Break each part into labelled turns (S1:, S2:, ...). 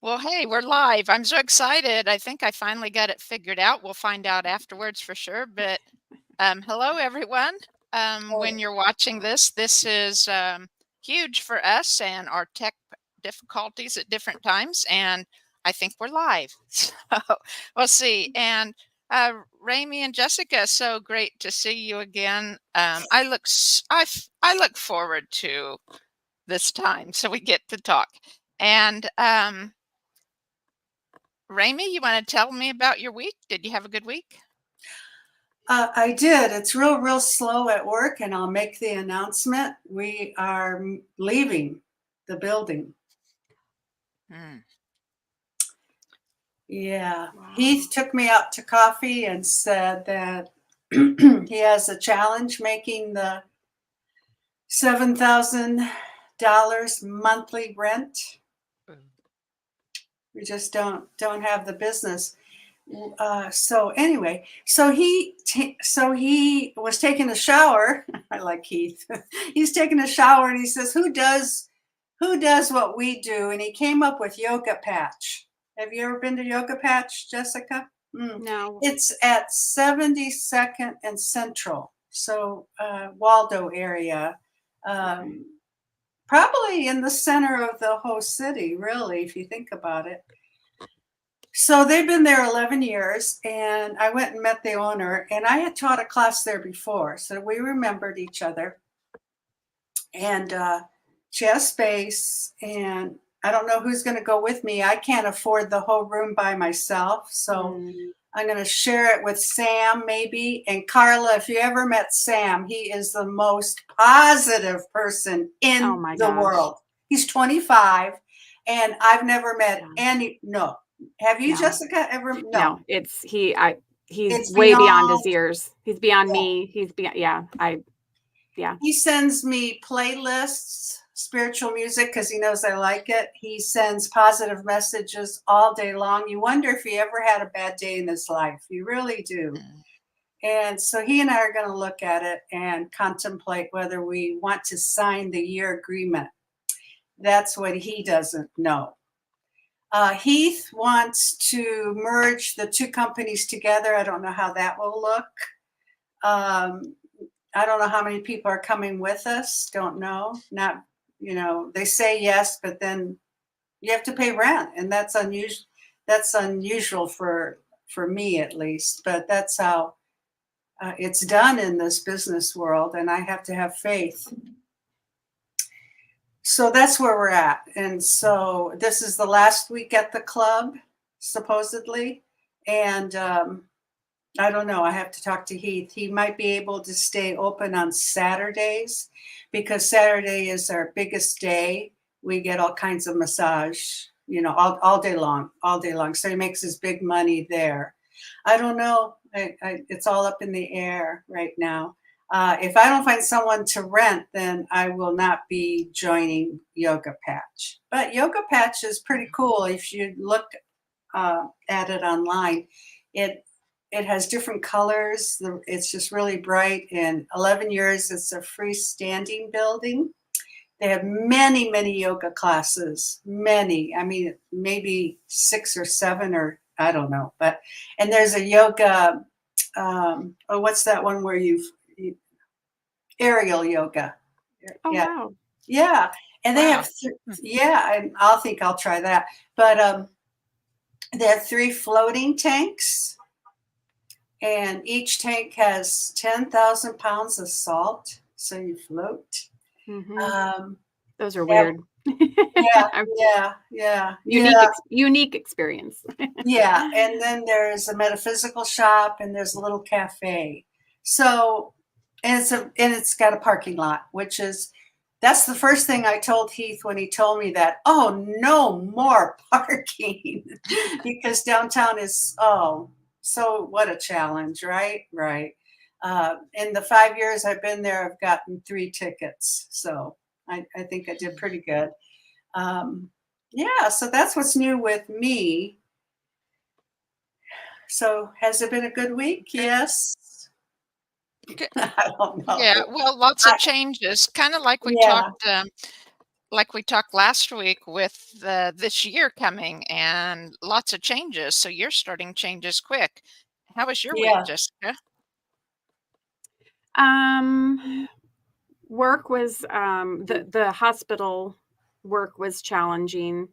S1: Well, hey, we're live. I'm so excited. I think I finally got it figured out. We'll find out afterwards for sure. But hello, everyone. When you're watching this, this is huge for us and our tech difficulties at different times. And I think we're live. So we'll see. And Ramie and Jessica, so great to see you again. I look forward to this time so we get to talk. And Ramie, you want to tell me about your week? Did you have a good week?
S2: I did. It's real slow at work, and I'll make the announcement. We are leaving the building. Yeah.
S1: Wow.
S2: Heath took me out to coffee and said that he has a challenge making the $7,000 monthly rent. We just don't have the business. So anyway, so he was taking a shower. I like Keith. He's taking a shower and he says, who does what we do? And he came up with Yoga Patch. Have you ever been to Yoga Patch, Jessica?
S3: No.
S2: It's at 72nd and Central. So Waldo area. Probably in the center of the whole city, really, if you think about it. So they've been there 11 years, and I went and met the owner, and I had taught a class there before, so we remembered each other. And she has space, and I don't know who's going to go with me. I can't afford the whole room by myself, so I'm going to share it with Sam maybe. And Carla, if you ever met Sam, he is the most positive person in the world. He's 25, and I've never met any. No. Have you, Jessica, ever?
S3: No, he's way beyond his years. He's beyond me. He's beyond, He
S2: sends me playlists, spiritual music, because he knows I like it. He sends positive messages all day long. You wonder if he ever had a bad day in his life. You really do. And so he and I are going to look at it and contemplate whether we want to sign the year agreement. That's what he doesn't know. Heath wants to merge the two companies together. I don't know how that will look. I don't know how many people are coming with us. Don't know. Not, they say yes, but then you have to pay rent, and that's unusual. That's unusual for me, at least. But that's how it's done in this business world, and I have to have faith. So that's where we're at. And so this is the last week at the club, supposedly. And I don't know. I have to talk to Heath. He might be able to stay open on Saturdays because Saturday is our biggest day. We get all kinds of massage, all day long. So he makes his big money there. I don't know. It's all up in the air right now. If I don't find someone to rent, then I will not be joining Yoga Patch. But Yoga Patch is pretty cool. If you look at it online, it has different colors. It's just really bright. In 11 years, it's a freestanding building. They have many, many yoga classes. Many. I mean, maybe 6 or 7, or I don't know. And there's a yoga. What's that one where aerial yoga?
S3: Wow.
S2: Yeah, and they have and I'll try that. But they have 3 floating tanks, and each tank has 10,000 pounds of salt, so you float.
S3: Those are weird.
S2: Yeah.
S3: Unique experience.
S2: Yeah, and then there's a metaphysical shop, and there's a little cafe. So, and it's got a parking lot, that's the first thing I told Heath when he told me that. Oh, no more parking, because downtown is so what a challenge, right? Right. In the 5 years I've been there, I've gotten 3 tickets, so I think I did pretty good. So that's what's new with me. So has it been a good week? Yes.
S1: I don't know. Yeah, well, lots of changes, kind of like we talked like we talked last week with this year coming and lots of changes. So you're starting changes quick. How was your week,
S2: Yeah.
S1: Jessica?
S3: Work was the hospital work was challenging.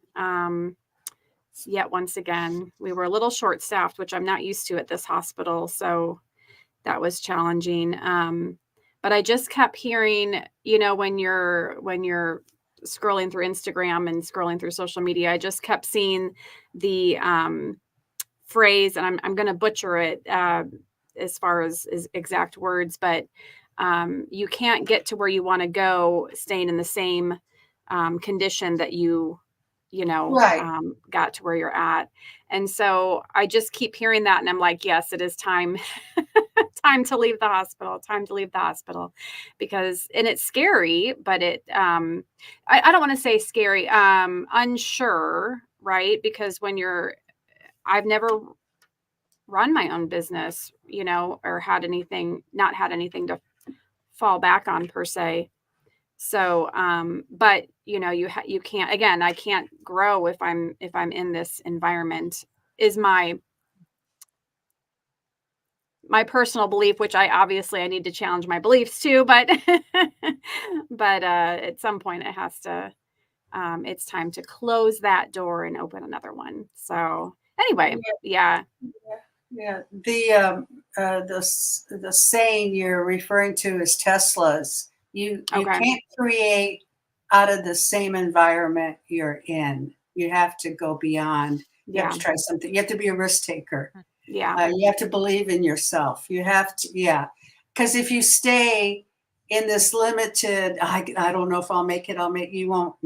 S3: Yet once again, we were a little short staffed, which I'm not used to at this hospital. So that was challenging. But I just kept hearing, when you're scrolling through Instagram and scrolling through social media, I just kept seeing the phrase, and I'm going to butcher it as far as exact words, but you can't get to where you want to go staying in the same condition that
S2: Right.
S3: got to where you're at. And so I just keep hearing that, and I'm like, yes, it is time time to leave the hospital, because, and it's scary, but I don't want to say scary, unsure, right? Because I've never run my own business, or not had anything to fall back on per se. So, but you can't, again, I can't grow if I'm in this environment, is my personal belief, which I need to challenge my beliefs too, but, but, at some point it has to, it's time to close that door and open another one. So anyway, yeah.
S2: Yeah. The saying you're referring to is Tesla's. You
S3: Okay.
S2: can't create out of the same environment you're in. You have to go beyond. You have
S3: Yeah.
S2: to try something. You have to be a risk taker.
S3: Yeah.
S2: You have to believe in yourself. You have to, yeah. Because if you stay in this limited, I don't know if I'll make it. You won't.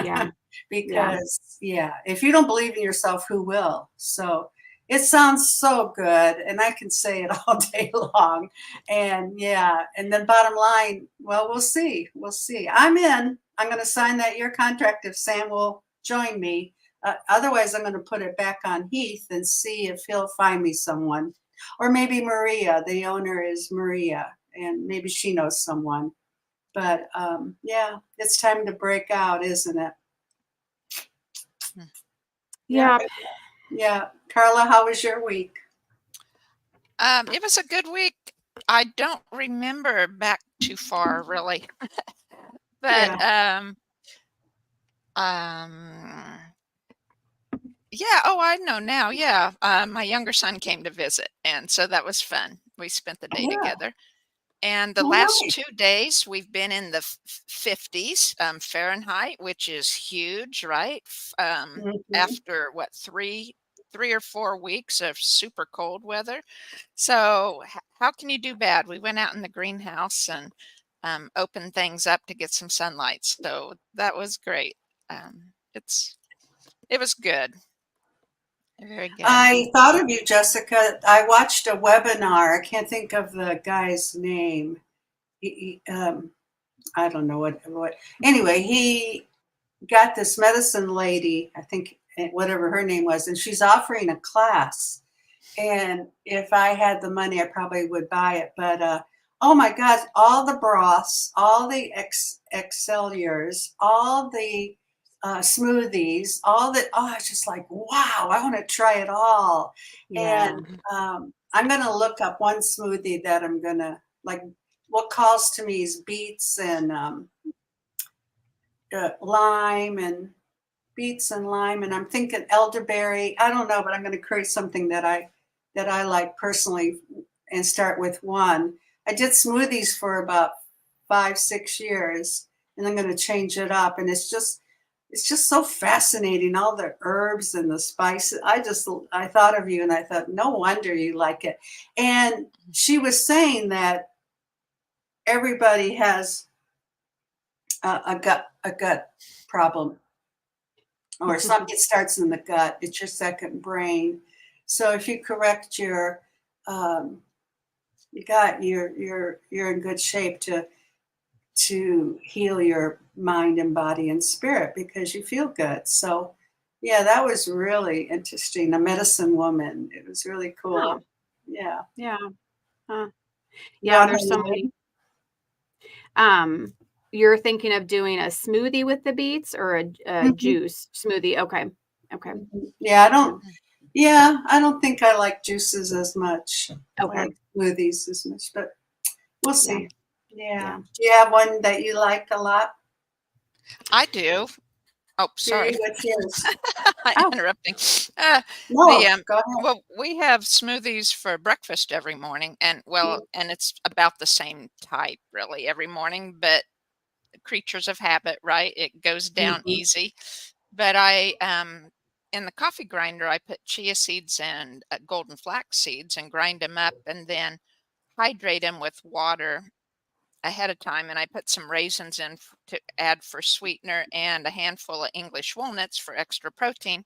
S3: Yeah.
S2: Because if you don't believe in yourself, who will? So it sounds so good, and I can say it all day long. And and then bottom line, well, we'll see. I'm in. I'm going to sign that year contract if Sam will join me. Otherwise, I'm going to put it back on Heath and see if he'll find me someone. Or maybe Maria, the owner is Maria, and maybe she knows someone. But it's time to break out, isn't it?
S3: Yeah.
S2: Yeah. Carla, how was your week?
S1: It was a good week. I don't remember back too far, really. But yeah. Oh, I know now. Yeah. My younger son came to visit, and so that was fun. We spent the day together. And the last 2 days, we've been in the 50s Fahrenheit, which is huge, right? After what, 3 or 4 weeks of super cold weather. So how can you do bad? We went out in the greenhouse and opened things up to get some sunlight. So that was great. It was good. Very good.
S2: I thought of you, Jessica. I watched a webinar. I can't think of the guy's name. I don't know what. Anyway, he got this medicine lady, I think whatever her name was, and she's offering a class. And if I had the money, I probably would buy it. But oh my God, all the broths, all the excelliars, all the smoothies, it's just like, wow, I want to try it all.
S3: Yeah.
S2: And I'm going to look up one smoothie that I'm going to like. What calls to me is beets and lime and beets and lime. And I'm thinking elderberry. I don't know, but I'm going to create something that I like personally and start with one. I did smoothies for about 5-6 years, and I'm going to change it up. And it's just so fascinating, all the herbs and the spices. I thought of you, and I thought, no wonder you like it. And she was saying that everybody has a gut problem, or something. It starts in the gut. It's your second brain. So if you correct your gut, you're in good shape to heal your mind and body and spirit, because you feel good. So that was really interesting. A medicine woman. It was really cool.
S3: Oh.
S2: Yeah.
S3: Yeah. Yeah. There's so many. you're thinking of doing a smoothie with the beets or a juice smoothie? Okay. Okay.
S2: Yeah, I don't think I like juices as much.
S3: Okay.
S2: Or smoothies as much, but we'll see.
S3: Yeah.
S2: Do you have one that you like a lot?
S1: I do. Oh, sorry.
S2: Judy, what's yours?
S3: Oh.
S1: Interrupting.
S2: No,
S1: The
S2: go ahead.
S1: well, we have smoothies for breakfast every morning, and and it's about the same type really every morning, but creatures of habit, right? It goes down easy. But in the coffee grinder, I put chia seeds and golden flax seeds and grind them up and then hydrate them with water ahead of time. And I put some raisins in to add for sweetener and a handful of English walnuts for extra protein.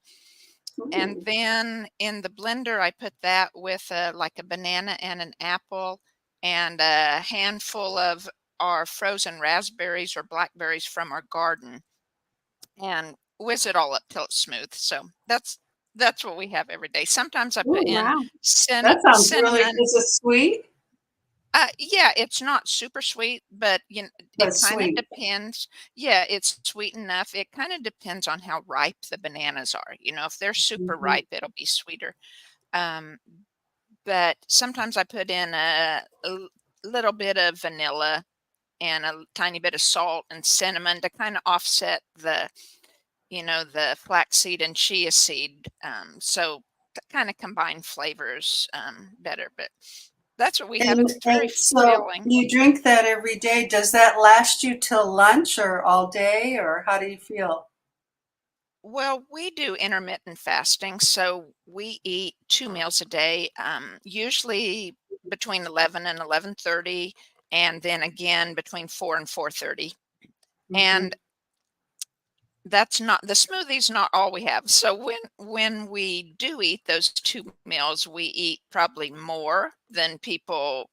S1: And then in the blender, I put that with like a banana and an apple and a handful of our frozen raspberries or blackberries from our garden and whiz it all up till it's smooth. So that's what we have every day. Sometimes I put in
S3: Wow.
S2: That sounds really,
S1: cinnamon.
S2: is it sweet?
S1: Yeah, it's not super sweet, but
S2: But
S1: it kind of
S2: sweet.
S1: depends. Yeah, it's sweet enough. It kind of depends on how ripe the bananas are. If they're super ripe, it'll be sweeter. Um, but sometimes I put in little bit of vanilla and a tiny bit of salt and cinnamon to kind of offset the flaxseed and chia seed. So to kind of combine flavors better. But that's what we have. It's very
S2: And so
S1: filling.
S2: you drink that every day. Does that last you till lunch or all day, or how do you feel?
S1: Well, we do intermittent fasting, so we eat 2 meals a day, usually between 11 and 11:30, and then again between 4 and 4:30. And that's not the smoothie's not all we have. So when we do eat those 2 meals, we eat probably more than people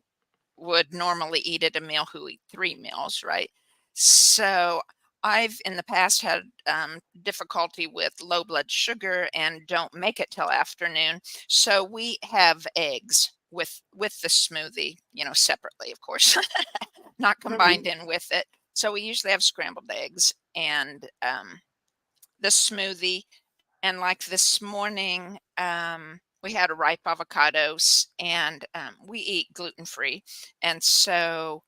S1: would normally eat at a meal who eat 3 meals, right? So I've in the past had difficulty with low blood sugar and don't make it till afternoon. So we have eggs with the smoothie, separately, of course, not combined in with it. So we usually have scrambled eggs and the smoothie. And like this morning, we had a ripe avocados, and we eat gluten free, and so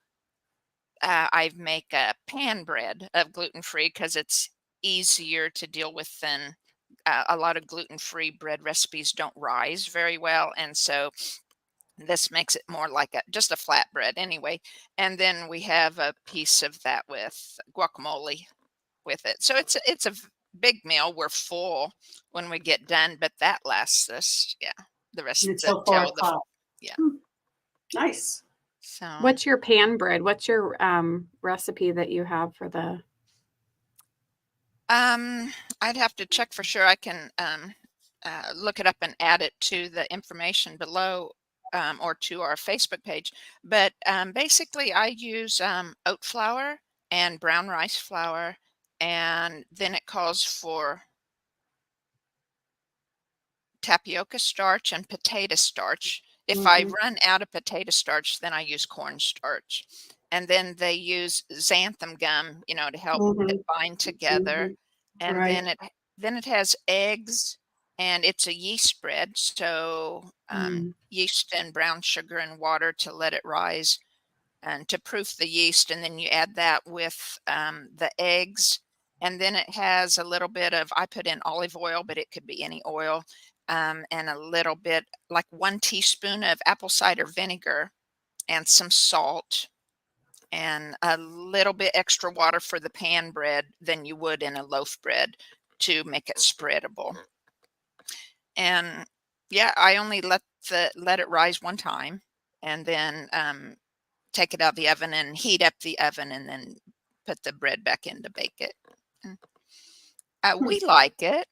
S1: I make a pan bread of gluten free because it's easier to deal with than a lot of gluten free bread recipes don't rise very well, and so this makes it more like just a flatbread anyway. And then we have a piece of that with guacamole with it. So it's a big meal. We're full when we get done, but that lasts us, the rest
S2: Until
S1: till
S2: 4 o'clock.
S1: yeah.
S2: Nice.
S1: So
S3: What's your pan bread? What's your recipe that you have for the?
S1: I'd have to check for sure. I can look it up and add it to the information below or to our Facebook page. But basically, I use oat flour and brown rice flour, and then it calls for tapioca starch and potato starch. If I run out of potato starch, then I use cornstarch. And then they use xanthan gum, to help it bind together. And
S2: Right.
S1: then it has eggs, and it's a yeast bread. So yeast and brown sugar and water to let it rise and to proof the yeast. And then you add that with the eggs. And then it has a little bit of, I put in olive oil, but it could be any oil, and a little bit, like 1 teaspoon of apple cider vinegar and some salt and a little bit extra water for the pan bread than you would in a loaf bread to make it spreadable. And yeah, I only let it rise one time and then take it out of the oven and heat up the oven and then put the bread back in to bake it. We like it.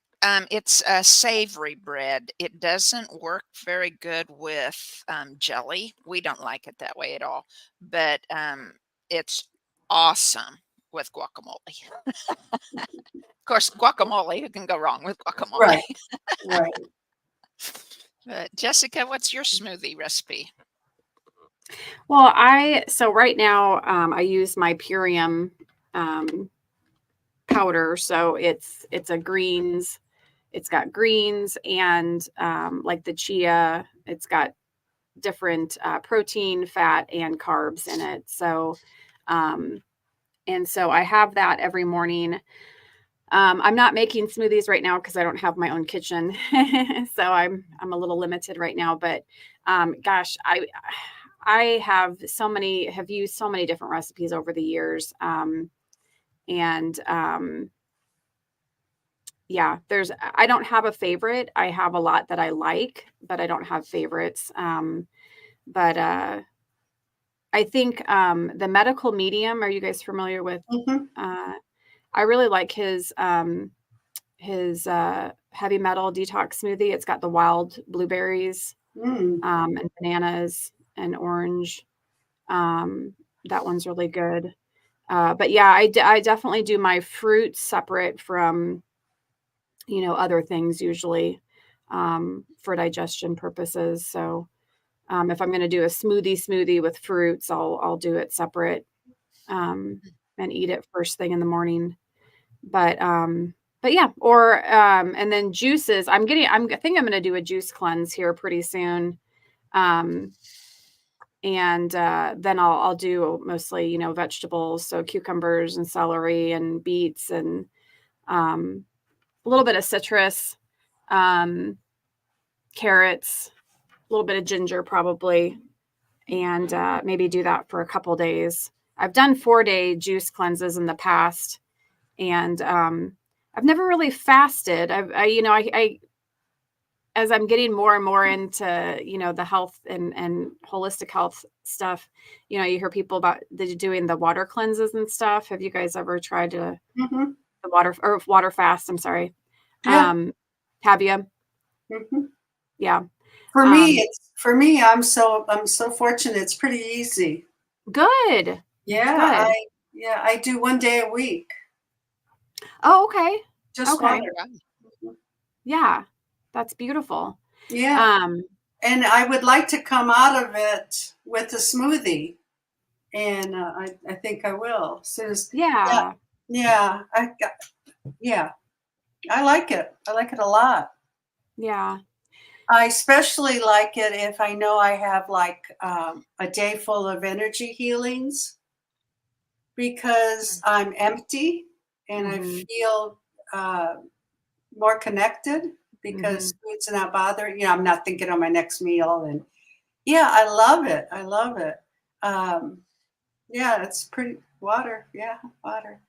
S1: It's a savory bread. It doesn't work very good with jelly. We don't like it that way at all. But it's awesome with guacamole. Of course, guacamole, who can go wrong with guacamole?
S2: Right. Right.
S1: But Jessica, what's your smoothie recipe?
S3: Well, so right now I use my Purium powder. So it's a greens. It's got greens and like the chia. It's got different protein, fat, and carbs in it. So, and so I have that every morning. I'm not making smoothies right now because I don't have my own kitchen, so I'm a little limited right now. But gosh, I have used so many different recipes over the years, and yeah, I don't have a favorite. I have a lot that I like, but I don't have favorites. But I think the medical medium. Are you guys familiar with?
S2: Mhm.
S3: I really like his heavy metal detox smoothie. It's got the wild blueberries
S2: Mm.
S3: and bananas and orange. That one's really good. But yeah, I definitely do my fruits separate from, other things usually for digestion purposes. So if I'm going to do a smoothie with fruits, I'll do it separate and eat it first thing in the morning. But yeah, or and then juices. I think I'm going to do a juice cleanse here pretty soon. And then I'll do mostly, vegetables, so cucumbers and celery and beets and a little bit of citrus, carrots, a little bit of ginger probably, and maybe do that for a couple days. I've done 4-day juice cleanses in the past, and I've never really fasted. I as I'm getting more and more into, the health and holistic health stuff, you hear people about doing the water cleanses and stuff. Have you guys ever tried to
S2: Mhm.
S3: the water fast? I'm sorry.
S2: Yeah.
S3: Have you?
S2: Mhm.
S3: Yeah.
S2: For me, I'm so fortunate. It's pretty easy.
S3: Good.
S2: Yeah,
S3: Good.
S2: I do 1 day a week,
S3: Oh, okay.
S2: just
S3: Okay.
S2: water.
S1: Wow.
S2: Mhm.
S3: Yeah. That's beautiful.
S2: Yeah,
S3: Um,
S2: and I would like to come out of it with a smoothie, and I think I will. Soon as yeah,
S3: yeah.
S2: yeah, yeah, I like it. I like it a lot.
S3: Yeah.
S2: I especially like it if I know I have like a day full of energy healings because I'm empty and I
S3: Mhm.
S2: feel uh, more connected because
S3: Mhm.
S2: food's not bothering. I'm not thinking of my next meal, and yeah, I love it. I love it. Um, yeah, it's pretty water. Yeah, water.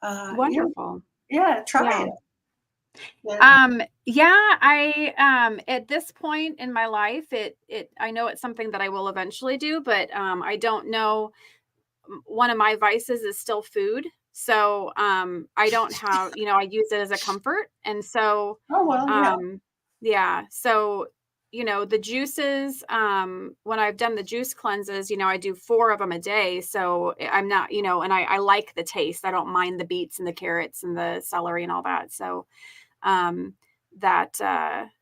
S2: Yeah,
S3: Wonderful.
S2: yeah. Try
S3: Yeah.
S2: it. Yeah.
S3: Yeah, I at this point in my life, I know it's something that I will eventually do, but I don't know. One of my vices is still food. So I don't have, I use it as a comfort. And so
S2: Oh well, yeah.
S3: yeah, so the juices, when I've done the juice cleanses, I do 4 of them a day. So I'm not, and I like the taste. I don't mind the beets and the carrots and the celery and all that. So um, that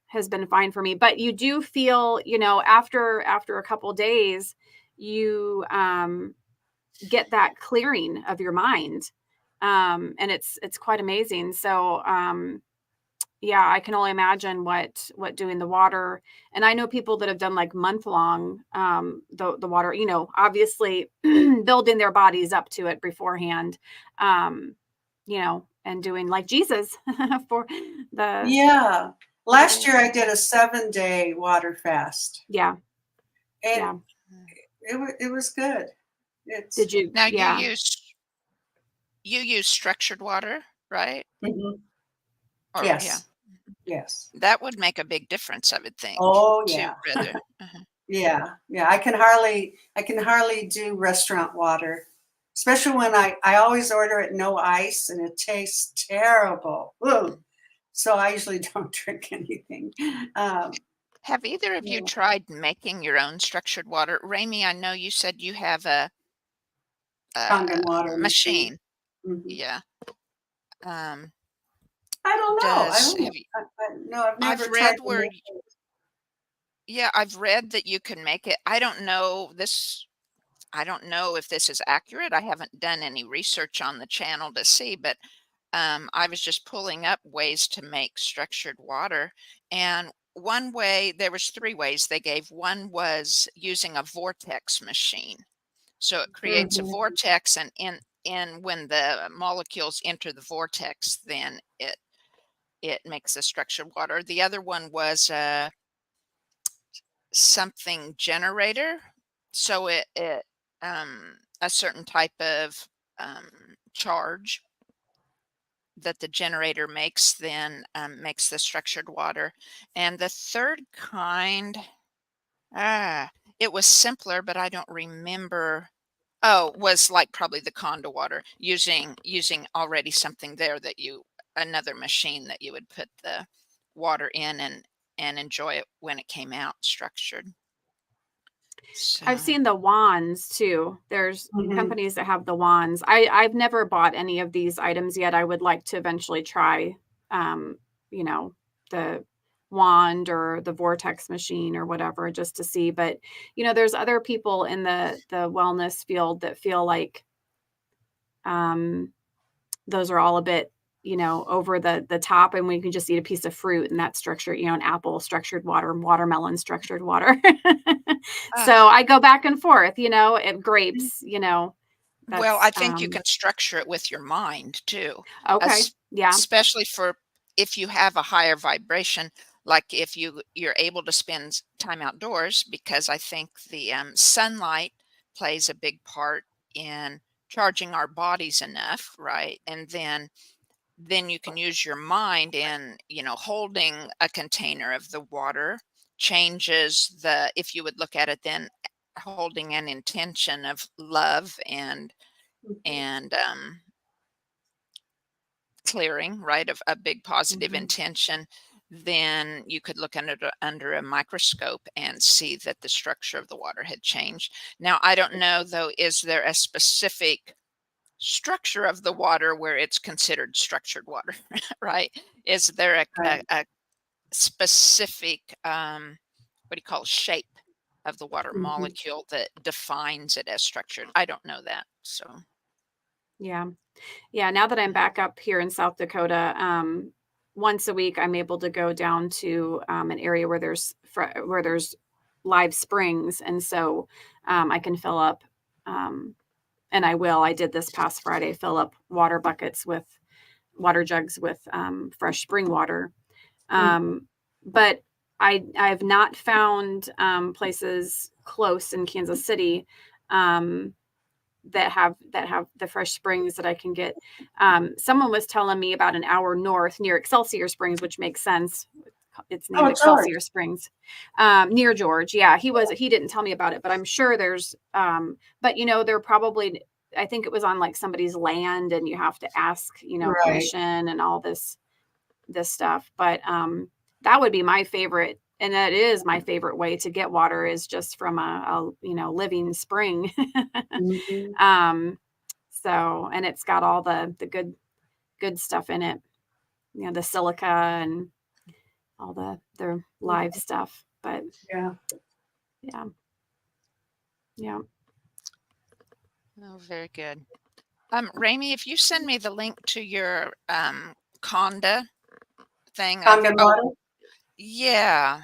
S3: has been fine for me. But you do feel, after a couple days, you get that clearing of your mind, and it's quite amazing. So yeah, I can only imagine what doing the water. And I know people that have done like month long the water. Obviously building their bodies up to it beforehand. Um, and doing like Jesus for the
S2: Yeah. Last
S3: everything.
S2: year I did a 7-day water fast,
S3: Yeah,
S2: and
S3: yeah.
S2: it was good. It's
S3: Did you?
S1: Now
S3: Yeah,
S1: you use structured water, right?
S2: Mhm.
S1: Or yeah,
S2: Yes, yes.
S1: that would make a big difference, I would think,
S2: Oh
S1: to
S2: yeah,
S1: rather. Uh-huh.
S2: yeah, yeah. I can hardly do restaurant water, especially when I always order it no ice, and it tastes terrible. Ugh. So I usually don't drink anything. Um,
S1: Have either of you
S2: yeah,
S1: tried making your own structured water? Ramie, I know you said you have a
S2: Kangen water machine.
S1: machine.
S2: Mhm.
S1: Yeah. Um,
S2: I don't know. I
S1: does
S2: don't know.
S1: have you?
S2: No, I've
S1: I've
S2: never tried
S1: read
S2: to
S1: where,
S2: make it.
S1: yeah, I've read that you can make it. I don't know this. I don't know if this is accurate. I haven't done any research on the channel to see, but I was just pulling up ways to make structured water. And one way, there was 3 ways they gave. One was using a vortex machine. So it creates a
S2: Mhm.
S1: vortex, and in when the molecules enter the vortex, then it makes the structured water. The other one was something generator. So it a certain type of charge that the generator makes then makes the structured water. And the third kind, it was simpler, but I don't remember. Oh, was like probably the condo water, using already something there that you another machine that you would put the water in and enjoy it when it came out structured. So,
S3: I've seen the wands too. There's
S2: Mhm.
S3: companies that have the wands. I've never bought any of these items yet. I would like to eventually try, um, you know, the wand or the vortex machine or whatever, just to see. But there's other people in the wellness field that feel like um, those are all a bit over the top, and we can just eat a piece of fruit and that's structured, an apple structured water, watermelon structured water.
S1: uh,
S3: So I go back and forth, and grapes,
S1: well, I
S3: that's
S1: think you can structure it with your mind too,
S3: okay.
S1: es-
S3: Yeah.
S1: especially for if you have a higher vibration, like if you're able to spend time outdoors, because I think the sunlight plays a big part in charging our bodies enough, right? And then you can use your mind in, holding a container of the water changes the, if you would look at it then holding an intention of love and clearing, right, of a big positive
S3: Mhm.
S1: intention, then you could look under a microscope and see that the structure of the water had changed. Now, I don't know though, is there a specific structure of the water where it's considered structured water, right? Is there
S2: Right.
S1: a specific, what do you call it, shape of the water
S2: Mhm.
S1: molecule that defines it as structured? I don't know that. So,
S3: Yeah. Yeah, now that I'm back up here in South Dakota, once a week I'm able to go down to an area where there's live springs, and so I can fill up, um, and I will. I did this past Friday, fill up water jugs with fresh spring water.
S2: Mhm.
S3: But I've not found places close in Kansas City. Um, that have the fresh springs that I can get. Someone was telling me about an hour north near Excelsior Springs, which makes sense. It's named
S2: Oh, George.
S3: Excelsior Springs, near George. Yeah, he didn't tell me about it, but I'm sure there's. But they're probably. I think it was on like somebody's land, and you have to ask,
S2: Right.
S3: permission and all this stuff. But that would be my favorite, and that is my favorite way to get water is just from a living spring.
S2: Mhm.
S3: um, so, and it's got all the good stuff in it, the silica and all the live stuff. But
S2: Yeah.
S3: yeah, yeah.
S1: oh, very good. Ramie, if you send me the link to your Conda thing of,
S2: Kangen
S1: oh,
S2: water?
S1: yeah.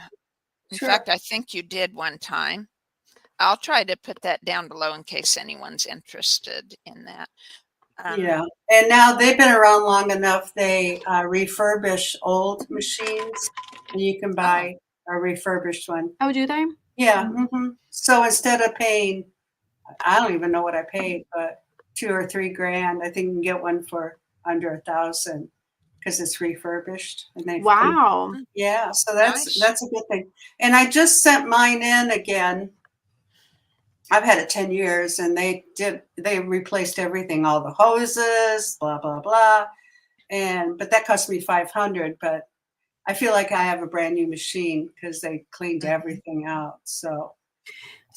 S1: In
S2: Sure.
S1: fact, I think you did one time. I'll try to put that down below in case anyone's interested in that. Um,
S2: Yeah. And now they've been around long enough, they refurbish old machines, and you can
S1: oh,
S2: buy a refurbished one.
S3: Oh, do they?
S2: Yeah.
S3: Mm.
S2: So instead of paying, I don't even know what I paid, but 2 or 3 grand, I think you can get one for under 1,000 because it's refurbished and they've cleaned.
S3: Wow.
S1: mm,
S2: Yeah, so
S1: nice.
S2: that's a good thing. And I just sent mine in again. I've had it 10 years and they replaced everything, all the hoses, blah, blah, blah. But that cost me 500, but I feel like I have a brand new machine because they cleaned
S1: Mhm.
S2: everything out. So,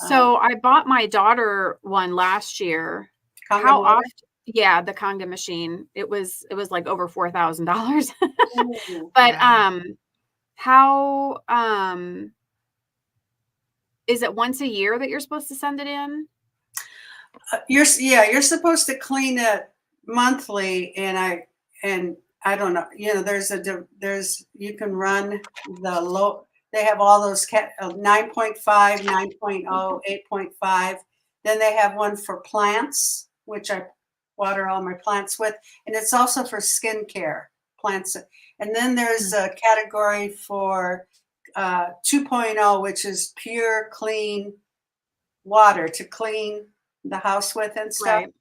S2: um,
S3: So I bought my daughter one last year.
S2: Kangen
S3: How
S2: water.
S3: often? Yeah, the Conga machine. It was like over $4,000.
S2: Ooh.
S3: But
S1: Wow.
S3: how is it once a year that you're supposed to send it in?
S2: You're supposed to clean it monthly, and I don't know. There's you can run the low. They have all those 9.5, 9.0, 8.5. Then they have one for plants, which I water all my plants with, and it's also for skincare plants. And then there's a category for 2.0, which is pure clean water to clean the house with and stuff.
S3: Right.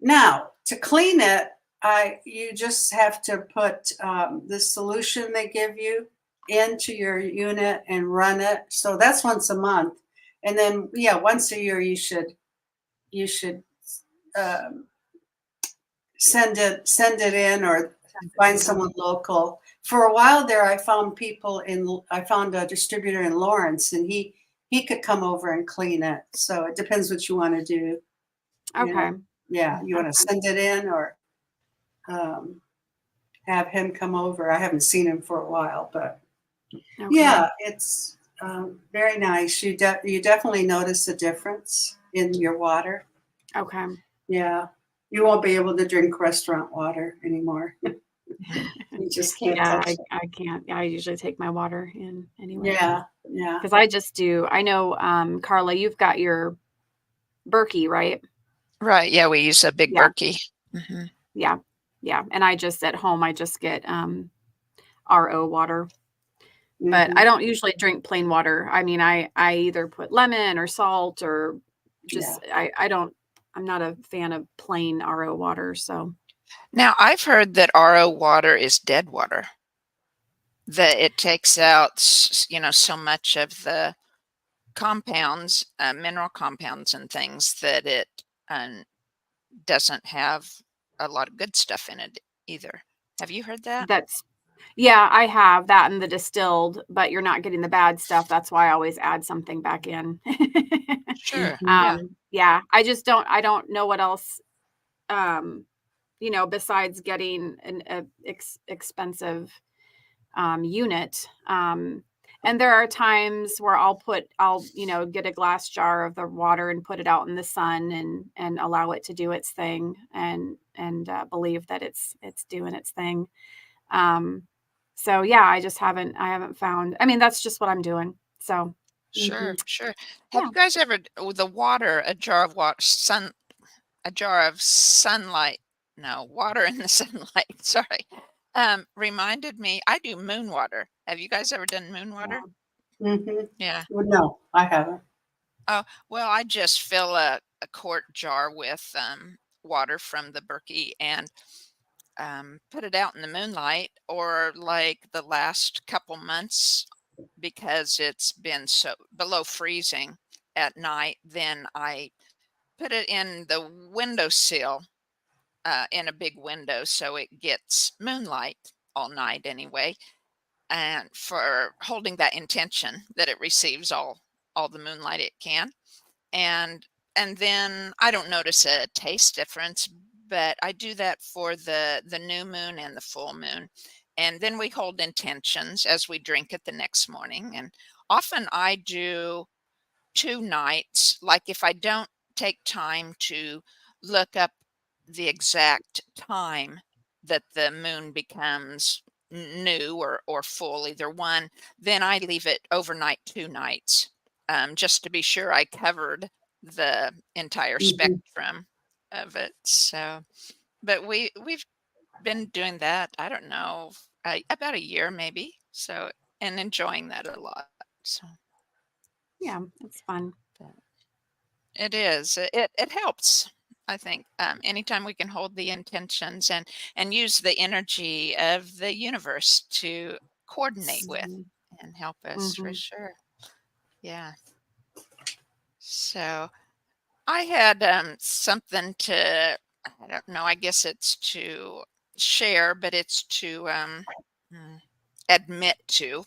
S2: Now, to clean it, you just have to put the solution they give you into your unit and run it. So that's once a month, and then once a year you should send it in or find someone local. For a while there, I found a distributor in Lawrence, and he could come over and clean it. So it depends what you want to do.
S3: Okay.
S2: Yeah, you want to send it in or have him come over. I haven't seen him for a while, but yeah, it's very nice. You definitely notice a difference in your water.
S3: Okay.
S2: Yeah, you won't be able to drink restaurant water anymore. You just can't touch it.
S3: I can't. I usually take my water in anyway.
S2: Yeah.
S3: Because I know, Carla, you've got your Berkey, right?
S1: Right. Yeah, we use a big Berkey.
S3: Mm-hmm. Yeah. Yeah. And I just at home, I just get RO water. Mm-hmm. But I don't usually drink plain water. I mean, I either put lemon or salt or just I'm not a fan of plain RO water. So
S1: now I've heard that RO water is dead water. That it takes out, so much of the compounds, mineral compounds and things that it doesn't have a lot of good stuff in it either. Have you heard that?
S3: Yeah, I have that in the distilled, but you're not getting the bad stuff. That's why I always add something back in.
S1: Sure.
S3: Yeah. I don't know what else, besides getting an expensive unit. And there are times where I'll get a glass jar of the water and put it out in the sun and allow it to do its thing and believe that it's doing its thing. So yeah, I haven't found, I mean, that's just what I'm doing. So.
S1: Sure. Have you guys ever, the water, a jar of sunlight, no, water in the sunlight, sorry, reminded me, I do moon water. Have you guys ever done moon water?
S2: Mm-hmm.
S1: Yeah.
S2: Well, no, I haven't.
S1: Oh, well, I just fill a quart jar with water from the Berkey and put it out in the moonlight, or like the last couple months, because it's been so below freezing at night, then I put it in the windowsill in a big window so it gets moonlight all night anyway, and for holding that intention that it receives all the moonlight it can. And then I don't notice a taste difference, but I do that for the new moon and the full moon. And then we hold intentions as we drink it the next morning. And often I do 2 nights. Like if I don't take time to look up the exact time that the moon becomes new or full, either one, then I leave it overnight 2 nights, just to be sure I covered the entire spectrum of it. So, but we've been doing that, I don't know, about a year maybe. So, and enjoying that a lot. So,
S3: yeah, it's fun.
S1: It is. It helps. I think anytime we can hold the intentions and use the energy of the universe to coordinate with and help us, for sure. Yeah. So I had something to, I don't know, I guess it's to share, but it's to admit to,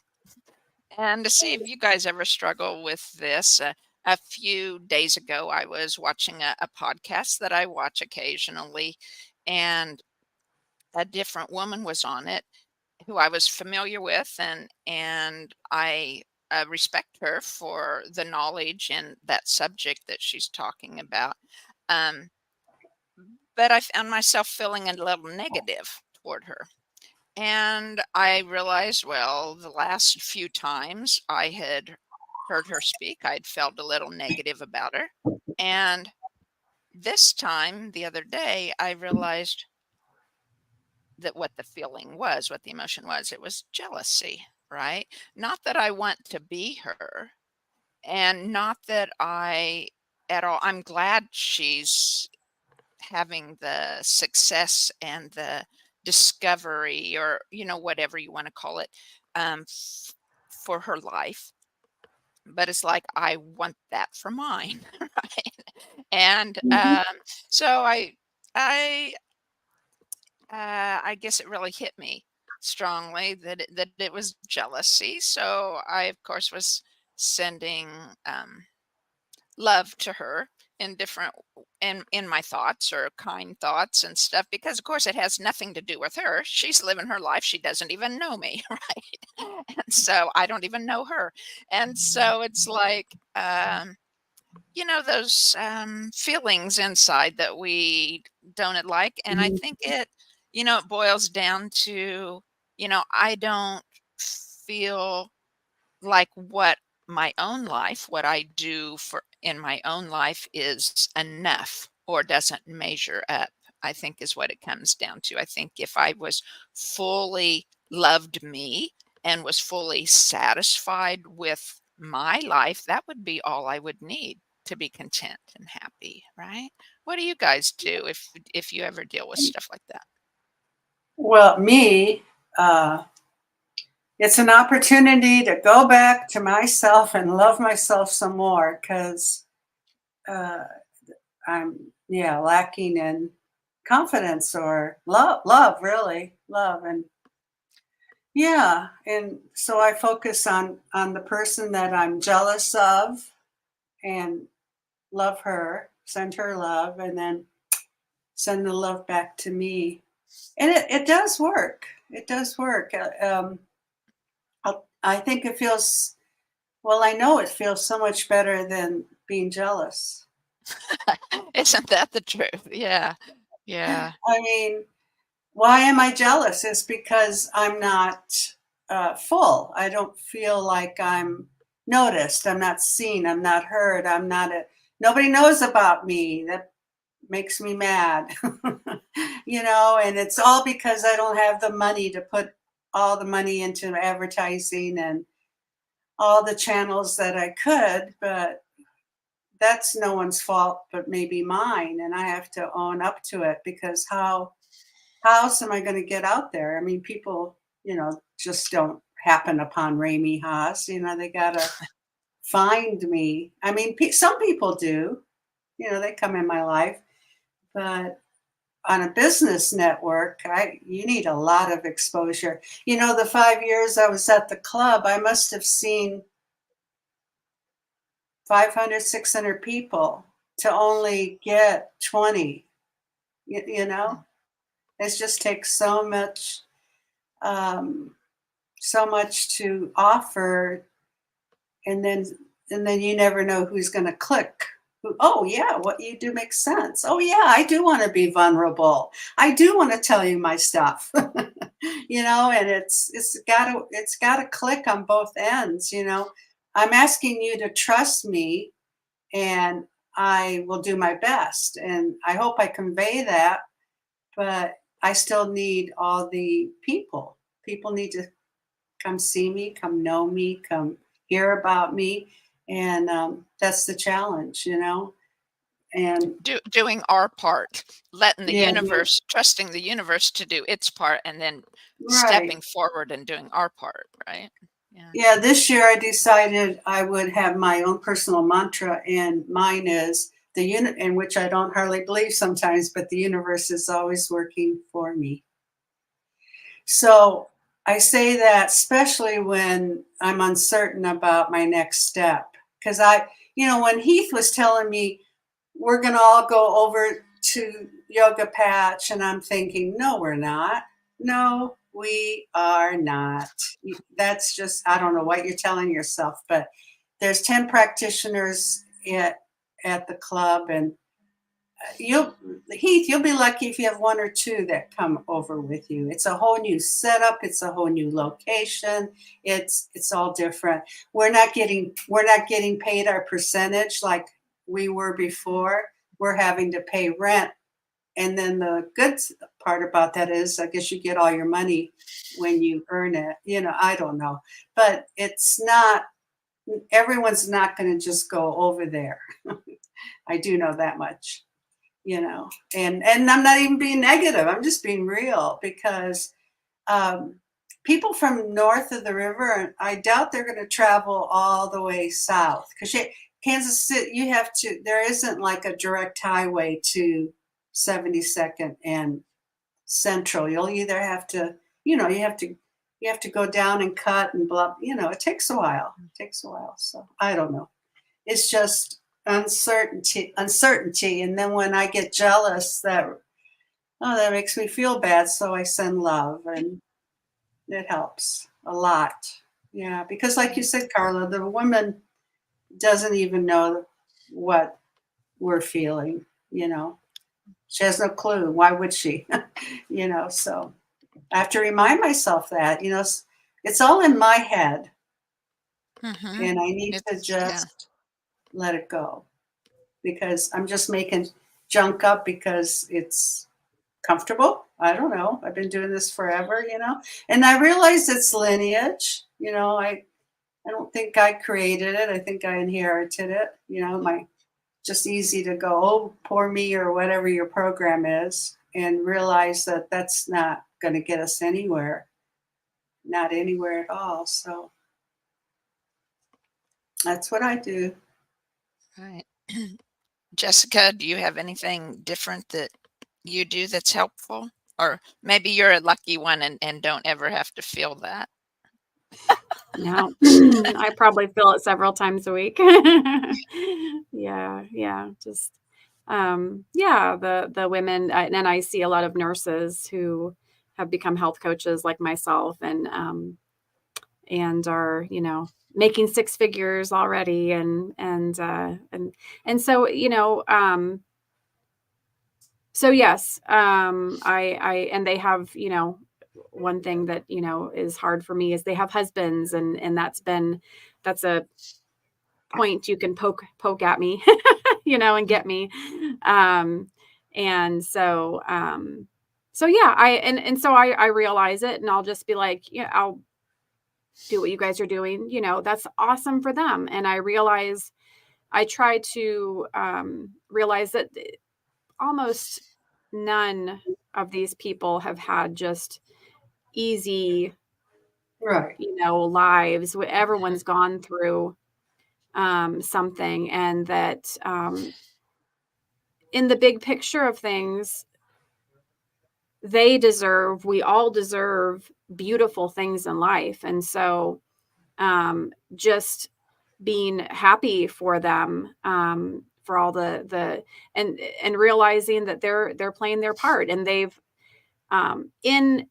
S1: and to see if you guys ever struggle with this. A few days ago, I was watching a podcast that I watch occasionally, and a different woman was on it who I was familiar with, and I respect her for the knowledge in that subject that she's talking about. Um, but I found myself feeling a little negative toward her. And I realized, well, the last few times I had heard her speak, I'd felt a little negative about her. And this time, the other day, I realized that what the feeling was, what the emotion was, it was jealousy, right? Not that I want to be her, and not that I at all, I'm glad she's having the success and the discovery, or whatever you want to call it, for her life. But it's like I want that for mine, right? And so I I guess it really hit me strongly that it was jealousy. So I, of course, was sending love to her in different in my thoughts, or kind thoughts and stuff, because of course it has nothing to do with her. She's living her life. She doesn't even know me, right? And so I don't even know her. And so it's like, those feelings inside that we don't like. And I think it boils down to, I don't feel like what I do for in my own life is enough, or doesn't measure up, I think is what it comes down to. I think if I was fully loved me and was fully satisfied with my life, that would be all I would need to be content and happy, right? What do you guys do if you ever deal with stuff like that?
S2: Well, me, it's an opportunity to go back to myself and love myself some more, because uh, I'm, yeah, lacking in confidence or love, really love. And yeah, and so I focus on the person that I'm jealous of, and love her, send her love, and then send the love back to me. And it does work. It does work. I think it feels, well, I know it feels so much better than being jealous.
S1: Isn't that the truth? Yeah. Yeah.
S2: I mean, why am I jealous? It's because I'm not full. I don't feel like I'm noticed. I'm not seen. I'm not heard. Nobody knows about me. That makes me mad. And it's all because I don't have the money to put all the money into advertising and all the channels that I could, but that's no one's fault but maybe mine, and I have to own up to it, because how else am I going to get out there? I mean, people, just don't happen upon Ramie Haas. They got to find me. I mean, some people do, they come in my life, but on a business network, you need a lot of exposure. The 5 years I was at the club, I must have seen 500, 600 people to only get 20. It just takes so much to offer, and then you never know who's going to click. Oh yeah, what you do makes sense. Oh yeah, I do want to be vulnerable. I do want to tell you my stuff. And it's got to click on both ends. I'm asking you to trust me, and I will do my best, and I hope I convey that. But I still need all the people. People need to come see me, come know me, come hear about me. And that's the challenge. And
S1: Doing our part, letting the
S2: yeah,
S1: universe, trusting the universe to do its part, and then
S2: right.
S1: stepping forward and doing our part, right? Yeah.
S2: Yeah, this year I decided I would have my own personal mantra, and mine is the unit, in which I don't hardly believe sometimes, but the universe is always working for me. So I say that especially when I'm uncertain about my next step. Because when Heath was telling me we're going to all go over to Yoga Patch, and I'm thinking, no, we're not. No, We are not. That's just, I don't know what you're telling yourself, but there's 10 practitioners at the club, and Heath, you'll be lucky if you have one or two that come over with you. It's a whole new setup. It's a whole new location. It's all different. We're not getting paid our percentage like we were before. We're having to pay rent. And then the good part about that is, I guess you get all your money when you earn it. I don't know, but it's not, everyone's not going to just go over there. I do know that much. And I'm not even being negative. I'm just being real, because people from north of the river, I doubt they're going to travel all the way south, because Kansas City, there isn't like a direct highway to 72nd and Central. You'll either have to, you have to go down and cut and blah, it takes a while. So I don't know. It's just uncertainty. And then when I get jealous, that makes me feel bad. So I send love, and it helps a lot. Yeah. Because like you said, Carla, the woman doesn't even know what we're feeling, she has no clue. Why would she? So I have to remind myself that, it's all in my head, and I need to just let it go, because I'm just making junk up because it's comfortable. I don't know. I've been doing this forever, and I realize it's lineage. I don't think I created it. I think I inherited it. Just easy to go, oh, poor me, or whatever your program is, and realize that that's not going to get us anywhere, not anywhere at all. So that's what I do.
S1: Right. Jessica, do you have anything different that you do that's helpful? Or maybe you're a lucky one and don't ever have to feel that.
S3: No, I probably feel it several times a week. Yeah, just the women, and I see a lot of nurses who have become health coaches like myself, and are making six figures already, and so so yes, I and they have one thing that is hard for me is they have husbands, and that's a point you can poke at me, and get me. And so yeah, I realize it, and I'll just be like, I'll do what you guys are doing. That's awesome for them. And I try to realize that almost none of these people have had just easy,
S2: right,
S3: lives. Everyone's gone through something, and that in the big picture of things, we all deserve beautiful things in life. And so just being happy for them, for all and realizing that they're playing their part, and they've in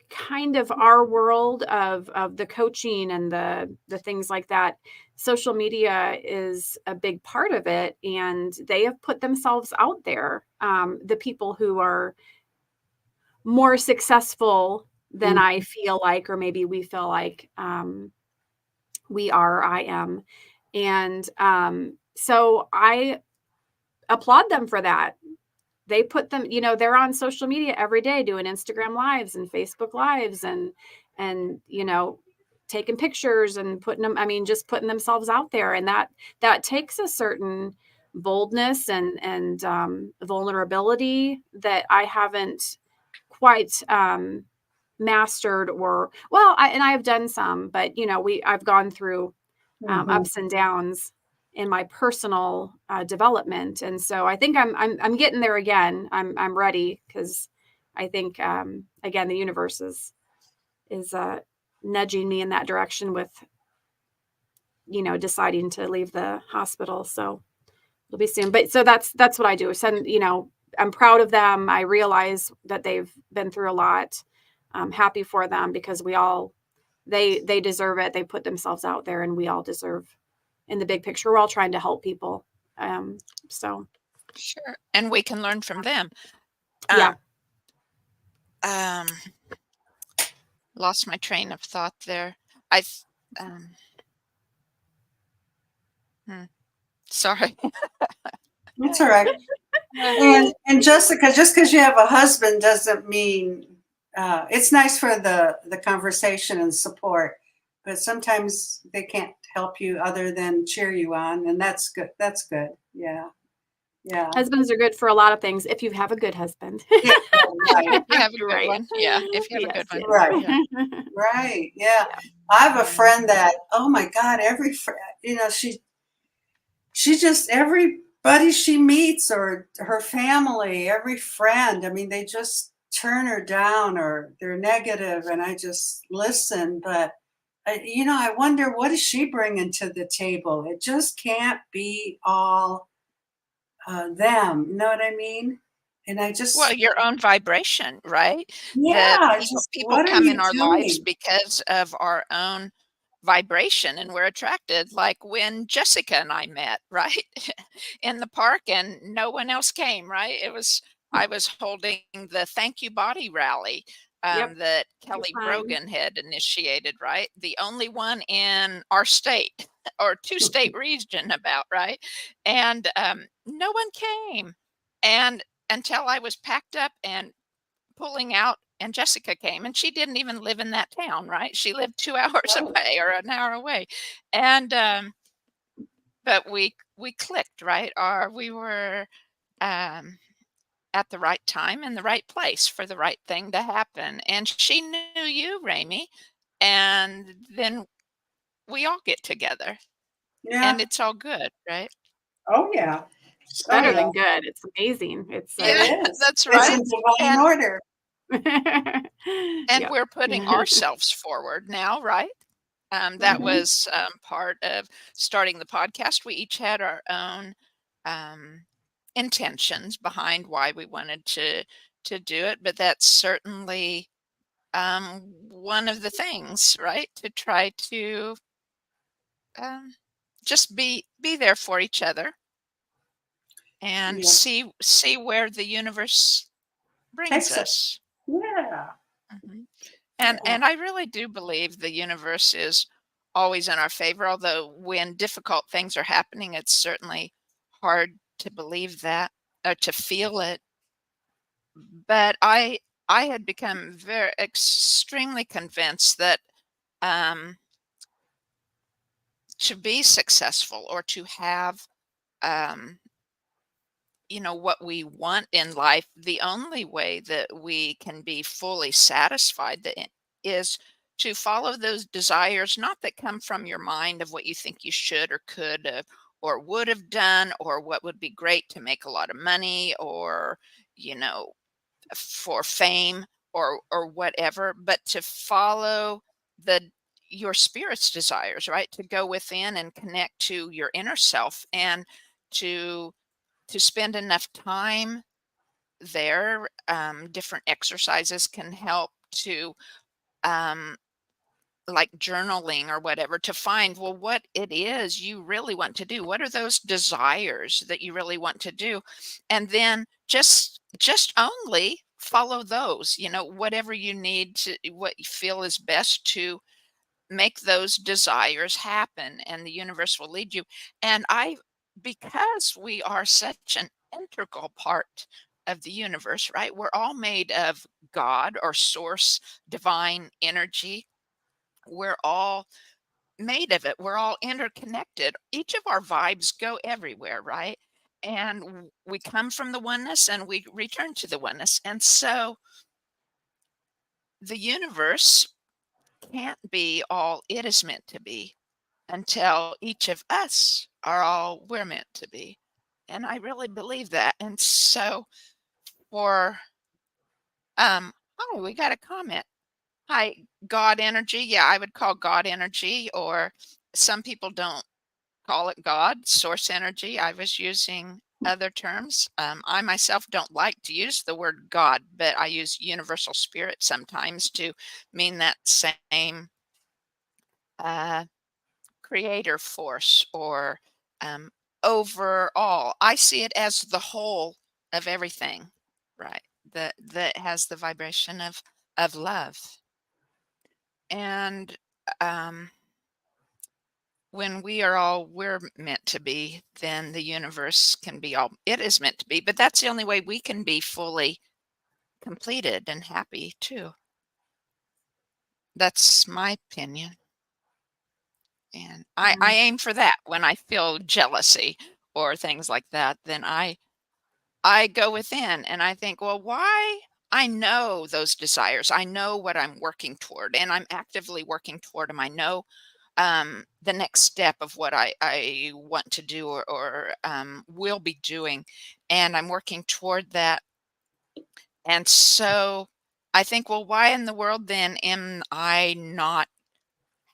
S3: kind of our world of the coaching and the things like that, social media is a big part of it, and they have put themselves out there. The people who are more successful than I feel like, or maybe we feel like I am. And so I applaud them for that. They put them, they're on social media every day doing Instagram lives and Facebook lives, and taking pictures and just putting themselves out there. And that takes a certain boldness and vulnerability that I haven't quite mastered, I have done some, but I've gone through ups and downs in my personal development. And so I think I'm getting there again. I'm ready, because I think again, the universe is nudging me in that direction with deciding to leave the hospital. So it'll be soon. But so that's what I do. I'm proud of them. I realize that they've been through a lot. happy for them, because they deserve it. They put themselves out there, and we all deserve, in the big picture, we're all trying to help people. So
S1: Sure. And we can learn from them.
S3: yeah.
S1: Lost my train of thought there. I sorry.
S2: That's all right. And Jessica, just because you have a husband doesn't mean it's nice for the conversation and support, but sometimes they can't help you other than cheer you on, and that's good. That's good. Yeah. Yeah.
S3: Husbands are good for a lot of things if you have a good husband.
S2: Yeah, right.
S1: If you have a good
S3: Right.
S1: one. Yeah. If you have a
S3: Yes,
S1: good one.
S2: Right.
S1: Yeah.
S2: Right. Yeah. I have a friend that, oh my God, every friend, she just, everybody she meets or her family, every friend, I mean, they just turn her down or they're negative, and I just listen. But I wonder, what is she bringing to the table? It just can't be all them. You know what I mean? And I just,
S1: Well, your own vibration, right? The
S2: yeah,
S1: people
S2: just
S1: people
S2: what are
S1: come
S2: you
S1: in our lives
S2: doing?
S1: because of our own vibration, and we're attracted, like when Jessica and I met, right? In the park, and no one else came, right? I was holding the Thank You Body rally
S3: Yep.
S1: that
S3: You're
S1: Kelly
S3: fine.
S1: Brogan had initiated, right? The only one in our state or two-state region about, right? And no one came. And until I was packed up and pulling out, and Jessica came, and she didn't even live in that town, right? She lived 2 hours
S2: Right.
S1: away or an hour away. And but we clicked, right? Or we were um at the right time in the right place for the right thing to happen. And she knew you, Ramie, and then we all get together, and
S2: Yeah.
S1: it's all good, right?
S2: Oh, yeah.
S3: It's
S2: Oh,
S3: better
S2: yeah.
S3: than good. It's amazing. It's
S1: Yeah,
S2: It is.
S1: that's
S2: It's
S1: right.
S2: in divine
S1: And
S2: order.
S1: and
S3: Yep.
S1: we're putting ourselves forward now, right? That
S2: Mhm.
S1: was part of starting the podcast. We each had our own um, intentions behind why we wanted to do it, but that's certainly one of the things, right? To try to um, just be there for each other and
S2: Yeah.
S1: see where the universe brings
S2: Takes it.
S1: us.
S2: Yeah.
S1: Mhm.
S2: Yeah.
S1: And I really do believe the universe is always in our favor, although when difficult things are happening, it's certainly hard to believe that or to feel it. But I had become very extremely convinced that um, to be successful or to have um, what we want in life, the only way that we can be fully satisfied is to follow those desires, not that come from your mind of what you think you should or could have or would have done, or what would be great to make a lot of money, or you know for fame, or whatever, but to follow the your spirit's desires, right? To go within and connect to your inner self, and to spend enough time there. Different exercises can help to, um, like journaling or whatever, to find, well, what it is you really want to do. What are those desires that you really want to do? And then just only follow those, whatever you need to, what you feel is best to make those desires happen, and the universe will lead you. And because we are such an integral part of the universe, right? We're all made of God or source, divine energy. We're all made of it. We're all interconnected. Each of our vibes go everywhere, right? And we come from the oneness and we return to the oneness. And so the universe can't be all it is meant to be until each of us are all we're meant to be. And I really believe that. And so for we got a comment. Hi, God energy. Yeah, I would call God energy, or some people don't call it God, source energy. I was using other terms. I myself don't like to use the word God, but I use universal spirit sometimes to mean that same uh, creator force or um, overall. I see it as the whole of everything, right? That has the vibration of love. And when we are all we're meant to be, then the universe can be all it is meant to be. But that's the only way we can be fully completed and happy too. That's my opinion. And I aim for that. When I feel jealousy or things like that, then I go within and I think, well, why? I know those desires. I know what I'm working toward, and I'm actively working toward them. I know the next step of what I want to do or will be doing, and I'm working toward that. And so I think, well, why in the world then am I not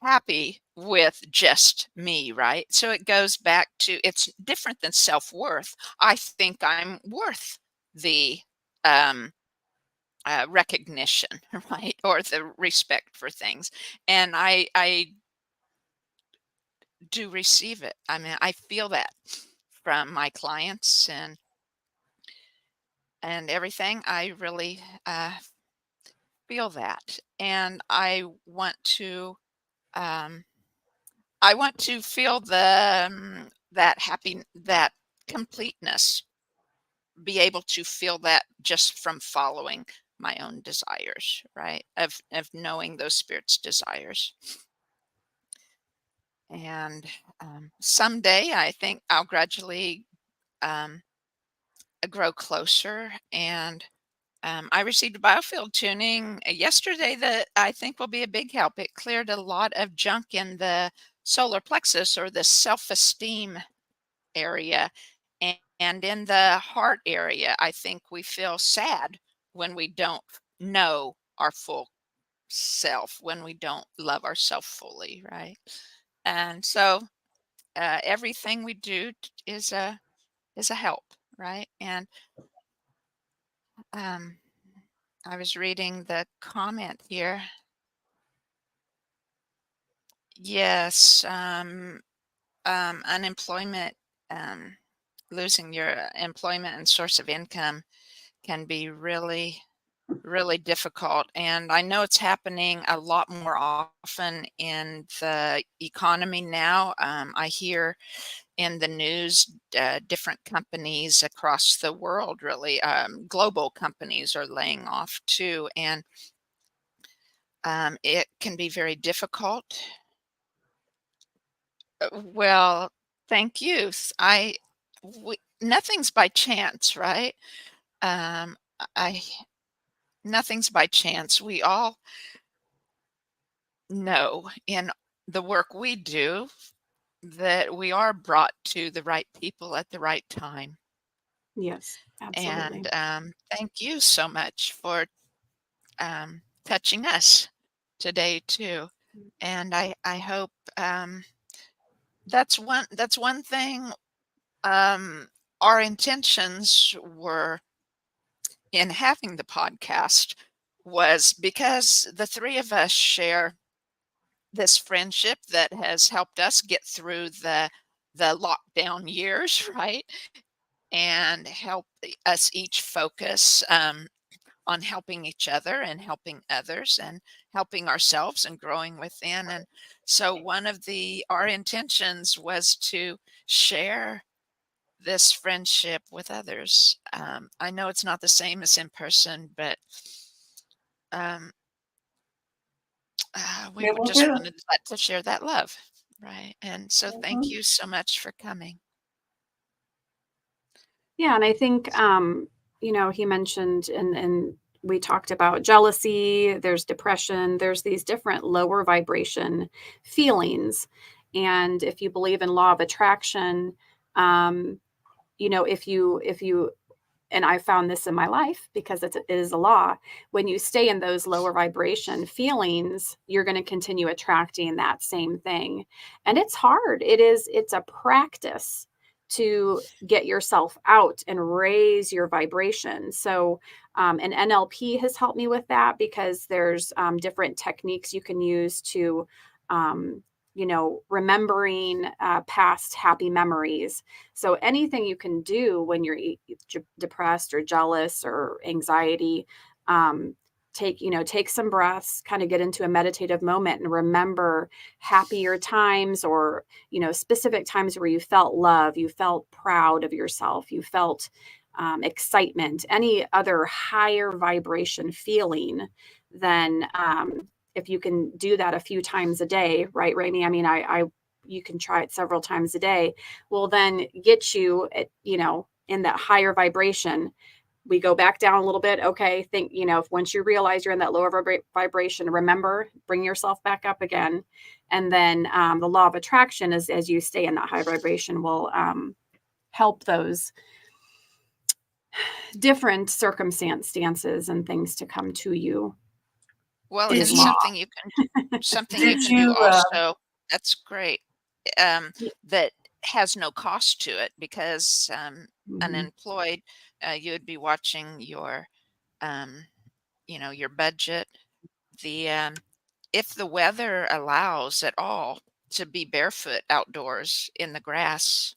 S1: happy with just me, right? So it goes back to it's different than self-worth. I think I'm worth the um, recognition, right? Or the respect for things. And I do receive it. I mean, I feel that from my clients and everything. I really feel that. And um, I want to feel that happy, that completeness, be able to feel that just from following my own desires, right? Of knowing those spirits' desires. And someday I think I'll gradually um, grow closer. And I received a biofield tuning yesterday that I think will be a big help. It cleared a lot of junk in the solar plexus or the self-esteem area. And in the heart area, I think we feel sad when we don't know our full self, when we don't love ourselves fully, right? And so everything we do is a help, right? And um, I was reading the comment here. Yes, unemployment, um, losing your employment and source of income can be really, really difficult. And I know it's happening a lot more often in the economy now. I hear in the news different companies across the world, really, global companies are laying off too. And it can be very difficult. Well, thank you. Nothing's by chance, right? Um, I Nothing's by chance. We all know in the work we do that we are brought to the right people at the right time.
S3: Yes, absolutely.
S1: And thank you so much for touching us today too. And I hope that's one thing. Our intentions were in having the podcast was because the three of us share this friendship that has helped us get through the lockdown years, right? And help us each focus on helping each other and helping others and helping ourselves and growing within. And so one of our intentions was to share this friendship with others. I know it's not the same as in person, but um, we
S2: It will
S1: just
S2: do.
S1: wanted to share that love, right? And so thank you so much for coming.
S3: Yeah, and I think he mentioned and we talked about jealousy, there's depression, there's these different lower vibration feelings. And if you believe in law of attraction, if you and I found this in my life because it is a law. When you stay in those lower vibration feelings, you're going to continue attracting that same thing. And it's hard. It's a practice to get yourself out and raise your vibration. So, and NLP has helped me with that because there's different techniques you can use to, remembering past happy memories. So anything you can do when you're depressed or jealous or anxiety, take some breaths, kind of get into a meditative moment and remember happier times or specific times where you felt love, you felt proud of yourself, you felt excitement, any other higher vibration feeling. Then if you can do that a few times a day, right, Ramie? I mean, you can try it several times a day, will then get you at, in that higher vibration. We go back down a little bit. Okay. Think, if once you realize you're in that lower vibration, remember, bring yourself back up again. And then the law of attraction is, as you stay in that high vibration, will help those different circumstances and things to come to you.
S1: Well,
S2: Did
S1: and
S2: you
S1: something you
S2: did
S1: can do
S2: you
S1: also, that's great,
S3: Yeah.
S1: that has no cost to it because,
S3: Mhm.
S1: unemployed, you would be watching your, your budget. The, if the weather allows at all to be barefoot outdoors in the grass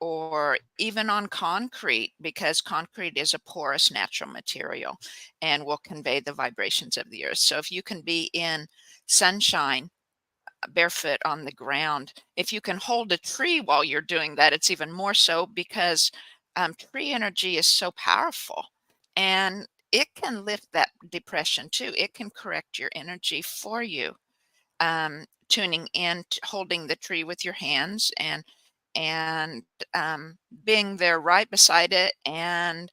S1: or even on concrete, because concrete is a porous natural material and will convey the vibrations of the earth. So if you can be in sunshine, barefoot on the ground, if you can hold a tree while you're doing that, it's even more so because tree energy is so powerful and it can lift that depression too. It can correct your energy for you. Tuning in, holding the tree with your hands and being there right beside it and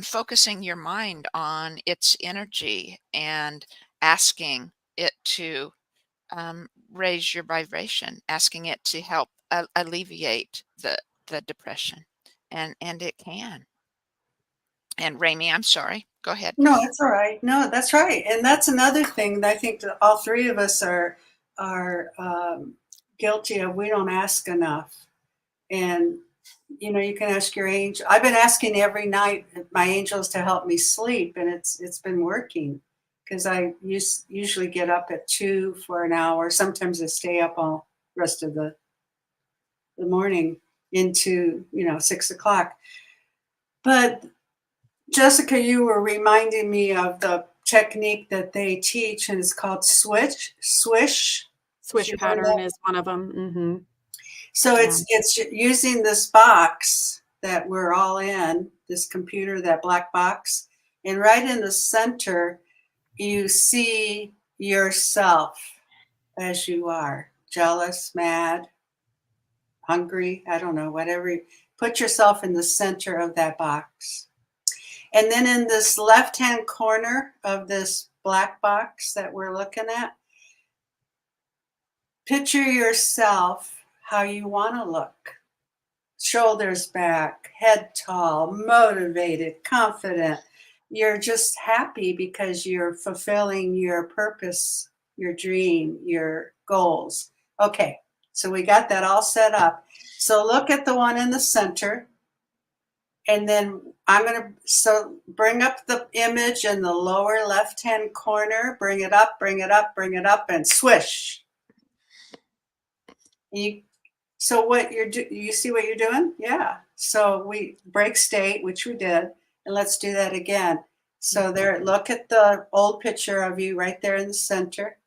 S1: focusing your mind on its energy and asking it to raise your vibration, asking it to help alleviate the depression, and it can. And Ramie, I'm sorry. Go ahead.
S2: No, it's all right. No, that's right. And that's another thing that I think that all three of us are guilty of. We don't ask enough. And you can ask your angel. I've been asking every night my angels to help me sleep, and it's been working because I usually get up at 2 for an hour. Sometimes I stay up all rest of the morning into 6 o'clock. But Jessica, you were reminding me of the technique that they teach, and it's called swish. Did
S3: Swish
S2: you learn
S3: pattern
S2: that?
S3: is one of them.
S2: So
S3: Yeah.
S2: it's using this box that we're all in, this computer, that black box, and right in the center, you see yourself as you are, jealous, mad, hungry, I don't know, whatever. Put yourself in the center of that box. And then in this left-hand corner of this black box that we're looking at, picture yourself how you want to look. Shoulders back, head tall, motivated, confident. You're just happy because you're fulfilling your purpose, your dream, your goals. Okay, so we got that all set up. So look at the one in the center. And then I'm going to bring up the image in the lower left-hand corner, bring it up, bring it up, bring it up, and swish. So what you see what you're doing? Yeah. So we break state, which we did, and let's do that again. So there, look at the old picture of you right there in the center.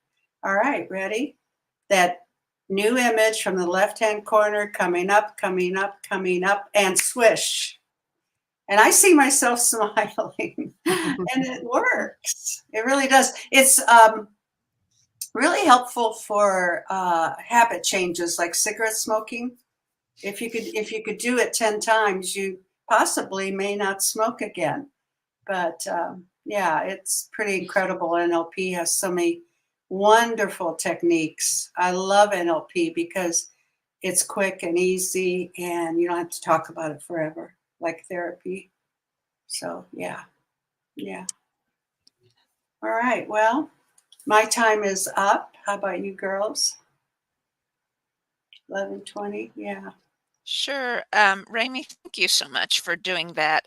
S2: All right, ready? That new image from the left-hand corner coming up, coming up, coming up, and swish. And I see myself smiling, and it works. It really does. It's really helpful for habit changes like cigarette smoking. If you could do it 10 times, you possibly may not smoke again. But yeah, it's pretty incredible. NLP has so many wonderful techniques. I love NLP because it's quick and easy, and you don't have to talk about it forever like therapy. So yeah. All right. Well, my time is up. How about you girls? 11:20. Yeah.
S1: Sure. Ramie, thank you so much for doing that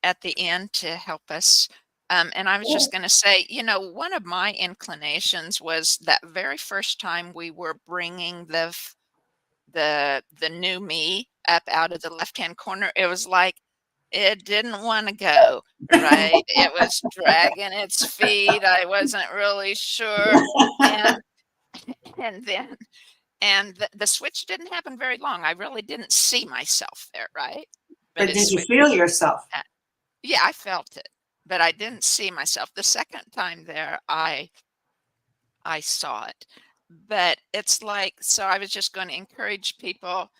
S1: at the end to help us. And I was just going to say, one of my inclinations was that very first time we were bringing the new me up out of the left-hand corner, it was like it didn't want to go, right? It was dragging its feet. I wasn't really sure. And and then the switch didn't happen very long. I really didn't see myself there, right? But
S2: But
S1: it
S2: did you
S1: switched.
S2: feel yourself?
S1: Yeah, I felt it, but I didn't see myself. The second time there, I saw it. But it's like, so I was just going to encourage people.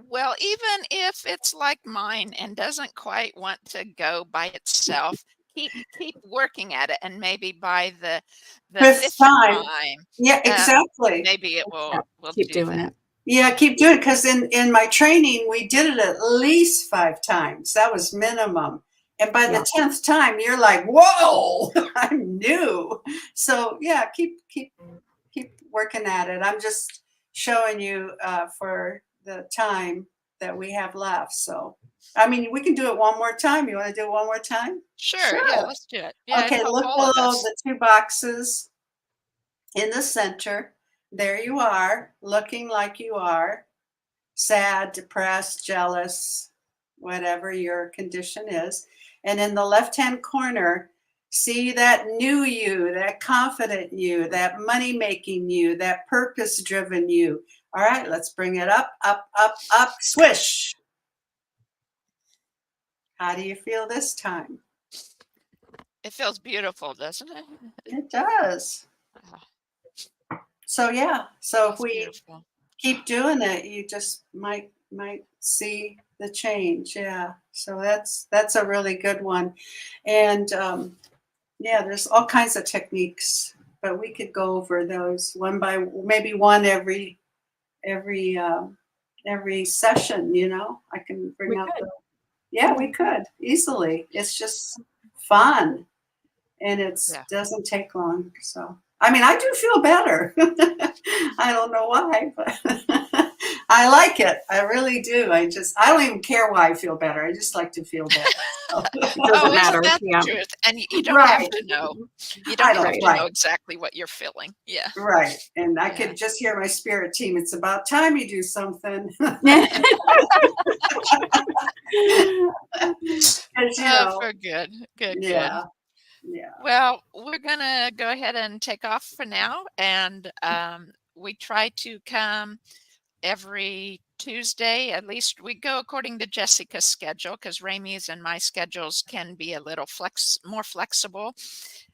S1: Well, even if it's like mine and doesn't quite want to go by itself, keep working at it, and maybe by the
S2: Fifth
S1: fifth
S2: time.
S1: time,
S2: Yeah, exactly.
S1: maybe it will
S3: Keep
S1: do
S3: doing
S1: that.
S3: it.
S2: Yeah, keep doing it, because in my training we did it at least 5 times. That was minimum. And by the 10th time, you're like, whoa, I'm new. So yeah, keep working at it. I'm just showing you for the time that we have left. So, I mean, we can do it one more time. You want to do it one more time?
S1: Sure, yeah, let's do it. Yeah,
S2: Okay,
S1: it'd help
S2: look
S1: all of
S2: below
S1: us.
S2: the 2 boxes in the center. There you are, looking like you are sad, depressed, jealous, whatever your condition is. And in the left-hand corner, see that new you, that confident you, that money-making you, that purpose-driven you. All right, let's bring it up, up, up, up, swish. How do you feel this time?
S1: It feels beautiful, doesn't it?
S2: It does.
S1: Ah,
S2: So yeah, so if
S1: it's
S2: we
S1: beautiful.
S2: keep doing it, you just might see the change. Yeah, so that's a really good one. And yeah, there's all kinds of techniques, but we could go over those one by maybe one every every session. I can bring
S3: We
S2: out
S3: could.
S2: the yeah, we could easily. It's just fun, and it
S1: Yeah.
S2: doesn't take long. So I mean, I do feel better. I don't know why, but I like it. I really do. I don't even care why I feel better. I just like to feel better. So,
S3: Doesn't
S1: Oh,
S3: matter.
S1: isn't that
S3: Yeah.
S1: the truth? And you don't have
S2: right.
S1: to know. You
S2: I
S1: don't
S2: don't
S1: have to
S2: right.
S1: know exactly what you're feeling. Yeah.
S2: Right. And I
S1: Yeah.
S2: could just hear my spirit team. It's about time you do something. As you know,
S1: For good. Good.
S2: yeah. Yeah.
S1: Well, we're gonna go ahead and take off for now, and we try to come every Tuesday. At least we go according to Jessica's schedule, because Ramie's and my schedules can be a little more flexible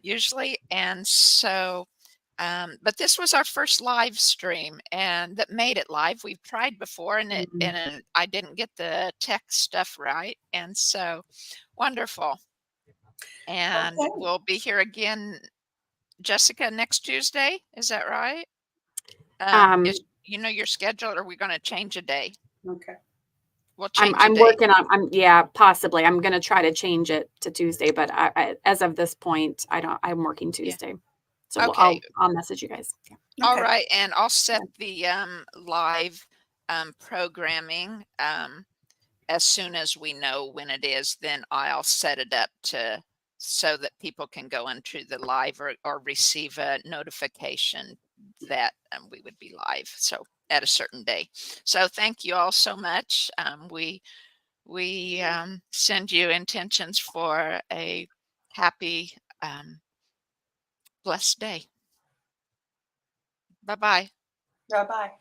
S1: usually. And so, but this was our first live stream, and that made it live. We've tried before, and I didn't get the tech stuff right, and so wonderful. And
S2: Okay.
S1: we'll be here again, Jessica, next Tuesday. Is that right? Is your schedule, or are we going to change a day?
S2: Okay.
S1: We'll change
S3: I'm
S1: a day.
S3: working on. Yeah, possibly. I'm going to try to change it to Tuesday, but as of this point, I'm working Tuesday. So
S1: Okay.
S3: I'll message you guys. Yeah.
S1: All right, and I'll set the live programming as soon as we know when it is. Then I'll set it up so that people can go into the live or receive a notification that we would be live. So at a certain day. So thank you all so much. We send you intentions for a happy, blessed day. Bye-bye.
S2: Bye-bye.